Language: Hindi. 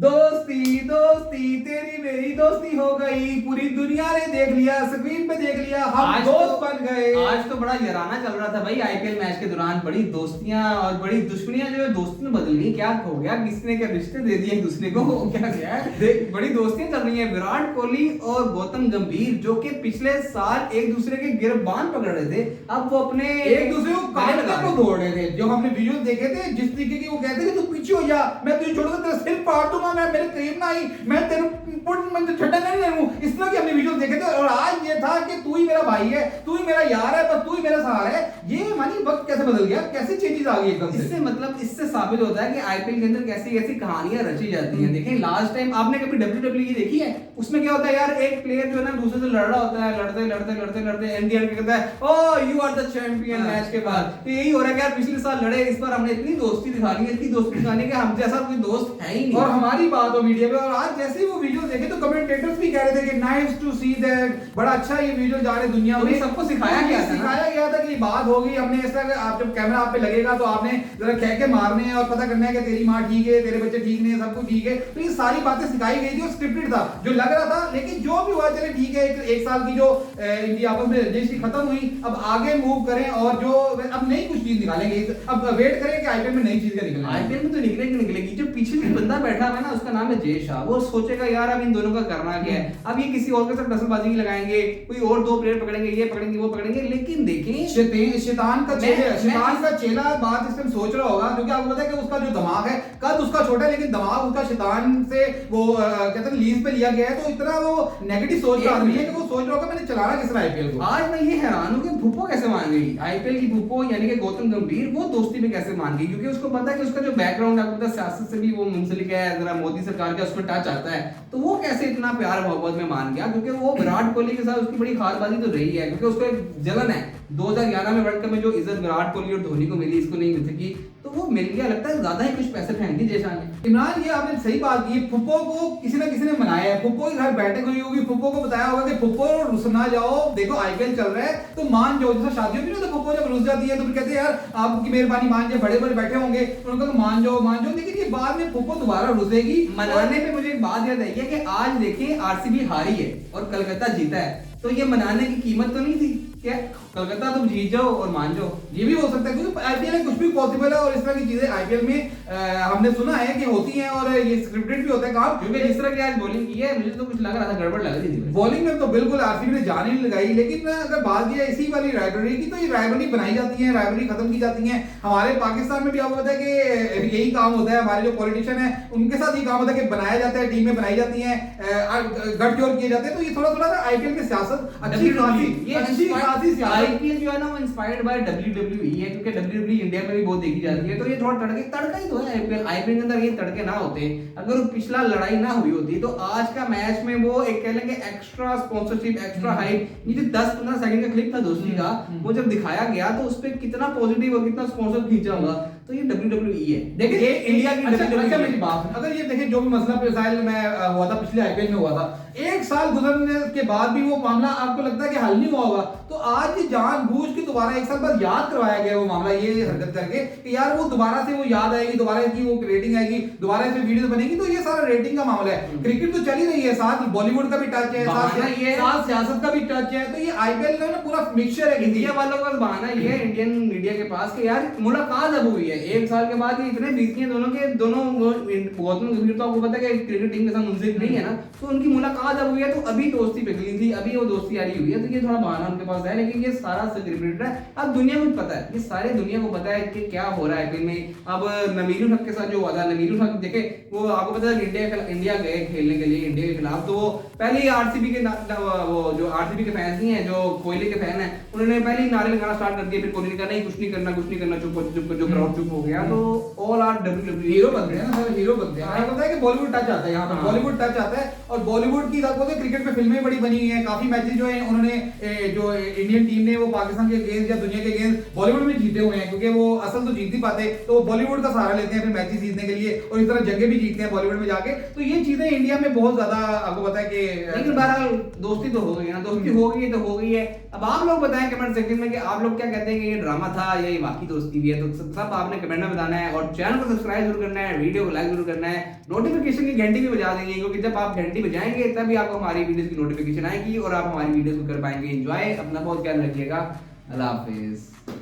दोस्ती दोस्ती तेरी मेरी दोस्ती हो गई, पूरी दुनिया ने देख लिया, स्क्रीन पे देख लिया, हम दोस्त बन गए। आज तो बड़ा याराना चल रहा था भाई आईपीएल मैच के दौरान। बड़ी दोस्तियां और बड़ी दुश्मनियां जो है दोस्ती में बदल गई। क्या हो गया, किसने क्या रिश्ते दे दिए एक दूसरे को, क्या गया है? देख बड़ी दोस्तियां चल रही हैं। विराट कोहली और गौतम गंभीर जो कि पिछले साल एक दूसरे के गिरबान पकड़ रहे थे, अब वो अपने एक दूसरे को काटने को दौड़ रहे थे। जो हमने वीडियो देखे थे, जिस तरीके की वो कहते थे तू पीछे हो जा, मैं तुझे छोड़ूंगा, तेरा सिर फाड़ दूंगा, मैं मेरे करीब ना आई, मैं तेरे मैं तो छड्डा नहीं रहूं। इस तरह के हमने वीडियो देखे थे। और आज ये था कि तू ही मेरा भाई है, तू ही मेरा यार है, बस तू ही मेरा सहारा है। ये मानी वक्त कैसे बदल गया, कैसी चेंजेस आ गई एकदम से। इससे मतलब इससे साबित होता है कि आईपीएल के अंदर कैसी कैसी कहानियां रची जाती हैं। देखें लास्ट टाइम आपने कभी WWE देखी है? उसमें क्या होता है यार, एक प्लेयर जो है ना दूसरे से लड़ रहा होता है, लड़ते लड़ते लड़ते लड़ते एंड कहता है oh you are the champion match के बाद। तो यही हो रहा है कि यार पिछले साल लड़े, इस बार हमने इतनी दोस्ती दिखानी है, इतनी दोस्ती दिखानी है कि हम जैसा कोई दोस्त है ही नहीं। और हमारी बात हो मीडिया पे। और आज जैसे ही वो वीडियो देखे तो कमेंटेटर्स भी कह रहे थे कि नाइस टू सी दैट, बड़ा अच्छा ये वीडियो जा रहे दुनिया में। सबको सिखाया गया था कि बात होगी। हमने इस तरह आप जब कैमरा आप पे लगेगा तो आपने जरा कह के मारने हैं और पता करना है कि तेरी माँ ठीक है, तेरे बच्चे ठीक नहीं है, सब कुछ ठीक है। तो ये सारी बातें सिखाई गई थी और स्क्रिप्टेड था जो लग रहा था। लेकिन जो भी हुआ चले ठीक है, एक साल की जो इनकी आपस में रजिस्ट्री खत्म हुई, अब आगे मूव करें और जो अब नई कुछ चीज निकालेंगे। अब वेट करें कि आईपीएल में नई चीज का निकलेगी। आईपीएल में तो निकलेगी। जो पीछे भी बंदा बैठा हुआ है ना, उसका नाम है जय शाह। वो सोचेगा यार अब इन दोनों का करना क्या है, अब ये किसी और के साथ नसलबाजी नहीं लगाएंगे, कोई और दो प्लेयर पकड़ेंगे, ये पकड़ेंगे वो पकड़ेंगे। लेकिन देखें शैतान का चेला बात इस टाइम सोच रहा होगा, क्योंकि आपको पता है कि उसका जो दिमाग है, कद उसका छोटा है लेकिन दिमाग उसका शैतान से वो कहते हैं लीज पे लिया गया है। तो इतना वो नेगेटिव सोच का आदमी है कि वो सोच रहा होगा मैंने चलाना किस तरह आईपीएल को। आज मैं ये हैरान हूं कि भुप्पो कैसे मान गई, आईपीएल की भुप्पो यानी कि गौतम गंभीर, वो दोस्ती में कैसे मान गई। क्योंकि उसको पता है कि उसका जो बैकग्राउंड है, आपको पता है सियासत से भी वो मुंसलिक है, जरा मोदी सरकार का उसमें टच आता है। तो वो कैसे इतना प्यार मोहब्बत में मान गया? क्योंकि वो विराट कोहली के साथ उसकी बड़ी खासबाजी तो रही है, क्योंकि उसको एक जलन है। 2011 में वर्ल्ड कप में जो इज्जत विराट कोहली और धोनी को मिली, इसको नहीं मिल सकी, तो वो मिल गया। लगता है ज्यादा ही कुछ पैसे फेंक दिए जयशाह ने। इमरान, ये आपने सही बात की। फुप्पो को किसी ना किसी ने मनाया है, फुप्पो के घर बैठक हुई होगी, फुप्पो को बताया होगा कि फुप्पो रुस ना जाओ, देखो आईपीएल चल रहा है तो मान जाओ। जैसे शादियों में तो फुप्पो जब रुस जाती है तो फिर कहते हैं यार आपकी मेहरबानी मान जाए, बड़े बड़े बैठे होंगे उनको तो मान जाओ। लेकिन ये बाद में फुप्पो दोबारा रुसेगी। मनाने पे मुझे एक बात याद आई है कि आज देखिए आरसीबी हारी है और कलकत्ता जीता है, तो ये मनाने की कीमत तो नहीं थी क्या? कलकत्ता तुम जीत जाओ और मान जाओ। ये भी हो सकता है क्योंकि आईपीएल में कुछ भी पॉसिबल है। और इस तरह की चीजें आईपीएल में हमने सुना है कि होती हैं और ये स्क्रिप्टेड भी होता है काम। क्योंकि जिस तरह की आज बॉलिंग की है, मुझे तो कुछ लग रहा था गड़बड़ लग रही थी बॉलिंग में। तो बिल्कुल आरसीबी ने जान ही नहीं लगाई। लेकिन अगर बात की इसी वाली राइवलरी की, तो ये राइवलरी बनाई जाती है, राइवलरी खत्म की जाती है। हमारे पाकिस्तान में भी आपको पता है कि यही काम होता है। हमारे जो पॉलिटिशियन है उनके साथ ये काम होता है कि बनाया जाता है, टीमें बनाई जाती हैं, गठजोड़ किए जाते हैं। तो ये थोड़ा थोड़ा आईपीएल की सियासत अच्छी खासी आईपीएल जो है ना वो इंस्पायर्ड बाय WWE है, क्योंकि WWE इंडिया में भी बहुत देखी जाती है। तो ये थोड़ा तड़का ही तो है आईपीएल के अंदर। ये तड़के ना होते, अगर वो पिछला लड़ाई ना हुई होती, तो आज का मैच में वो एक कह लेंगे एक्स्ट्रा स्पॉन्सरशिप, एक्स्ट्रा हाइप, ये जो 10-15 सेकंड का क्लिप था दोस्ती का, वो जब दिखाया गया तो उस पर कितना पॉजिटिव और कितना स्पॉन्सर खींचा होगा। तो ये WWE है। देखिए ये इंडिया की अच्छा मेरी बात, अगर ये देखें जो भी मसला पेसाइल में हुआ था पिछले आईपीएल में हुआ था, एक साल गुजरने के बाद भी वो मामला आपको लगता है कि हल नहीं हुआ होगा, तो आज ये जानबूझ के दोबारा एक साल बाद याद करवाया गया वो मामला, ये हरकत करके कि यार वो दोबारा से वो याद आएगी, दोबारा इसकी वो रेटिंग आएगी, दोबारा से वीडियो बनेगी। तो ये सारा रेटिंग का मामला है। क्रिकेट तो चल ही रही है, साथ बॉलीवुड का भी टच है, साथ सियासत का भी टच है। तो ये आईपीएल का ना पूरा मिक्सचर है। इंडिया वालों का बहाना ये है इंडियन मीडिया के पास कि यार मुलाकात अब हुई है एक साल के बाद, ये इतने बिजी हैं दोनों गौतम गंभीर तो आपको पता है कि क्रिकेट टीम के साथ मुंसलिक नहीं है ना, तो उनकी मुलाकात अब हुई है, तो अभी दोस्ती पिघली थी, अभी वो दोस्ती यारी हुई है। तो ये थोड़ा बहाना उनके पास है, लेकिन ये सारा स्क्रिप्टेड है। अब दुनिया को पता है, ये सारे दुनिया को पता है कि क्या हो रहा है आईपीएल में। अब नमीरुल हक के साथ जो हुआ था, नमीरुल हक देखे वो आपको पता है इंडिया गए खेलने के लिए इंडिया के खिलाफ, तो वो पहले ही आरसीबी के वो जो आरसीबी के फैंस नहीं है, जो कोहली के फैन है, उन्होंने पहले ही नारे लगाना स्टार्ट कर दिया। फिर कोहली ने कहा नहीं कुछ नहीं करना, चुप, जो क्राउड चुप हो गया। तो ऑल आर WWE हीरो बन गए ना, हीरो बन गए। आपको पता है कि बॉलीवुड टच आता है यहाँ पर, बॉलीवुड टच आता है। और बॉलीवुड की आपको तो क्रिकेट में फिल्में बड़ी बनी हुई हैं, काफी मैचेस जो हैं उन्होंने जो इंडियन टीम ने वो पाकिस्तान के अगेंस्ट या दुनिया के अगेंस्ट बॉलीवुड में जीते हुए हैं, क्योंकि वो असल तो जीत नहीं पाते तो बॉलीवुड का सहारा लेते हैं फिर मैचेस जीतने के लिए, और इस तरह जंगे भी जीतते हैं बॉलीवुड में जाके। तो ये चीजें इंडिया में बहुत ज्यादा आपको पता है कि लेकिन बहरहाल दोस्ती तो हो गई है ना, दोस्ती हो गई है तो हो गई है। अब आप लोग बताएं कमेंट सेक्शन में कि आप लोग क्या कहते हैं कि ये ड्रामा था या ये वाकई दोस्ती भी है, तो सब आपने कमेंट में बताना है, और चैनल को सब्सक्राइब जरूर करना है, वीडियो को लाइक जरूर करना है, नोटिफिकेशन की घंटी भी बजा देंगे, क्योंकि जब आप घंटी बजाएंगे तभी आपको हमारी वीडियोस की नोटिफिकेशन आएगी और आप हमारी वीडियोस को कर पाएंगे एंजॉय। अपना बहुत ख्याल रखिएगा, अल्लाह हाफिज।